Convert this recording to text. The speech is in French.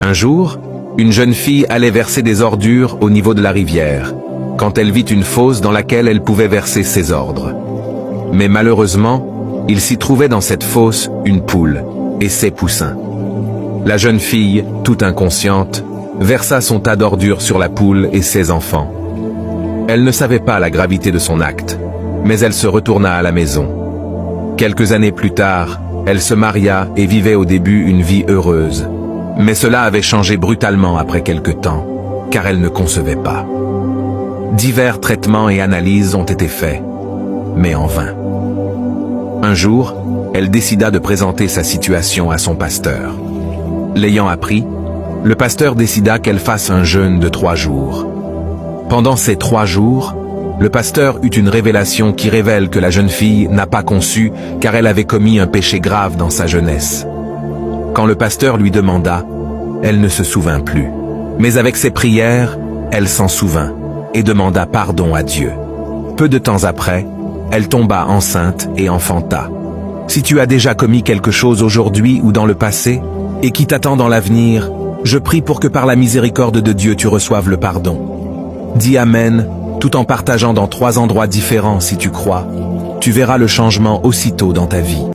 Un jour, une jeune fille allait verser des ordures au niveau de la rivière, quand elle vit une fosse dans laquelle elle pouvait verser ses ordres. Mais malheureusement, il s'y trouvait dans cette fosse une poule et ses poussins. La jeune fille, toute inconsciente, versa son tas d'ordures sur la poule et ses enfants. Elle ne savait pas la gravité de son acte, mais elle se retourna à la maison. Quelques années plus tard, elle se maria et vivait au début une vie heureuse. Mais cela avait changé brutalement après quelque temps, car elle ne concevait pas. Divers traitements et analyses ont été faits, mais en vain. Un jour, elle décida de présenter sa situation à son pasteur. L'ayant appris, le pasteur décida qu'elle fasse un jeûne de 3 jours. Pendant ces 3 jours, le pasteur eut une révélation qui révèle que la jeune fille n'a pas conçu car elle avait commis un péché grave dans sa jeunesse. Quand le pasteur lui demanda, elle ne se souvint plus. Mais avec ses prières, elle s'en souvint et demanda pardon à Dieu. Peu de temps après, elle tomba enceinte et enfanta. Si tu as déjà commis quelque chose aujourd'hui ou dans le passé, et qui t'attend dans l'avenir, je prie pour que par la miséricorde de Dieu tu reçoives le pardon. Dis Amen, tout en partageant dans 3 endroits différents si tu crois. Tu verras le changement aussitôt dans ta vie.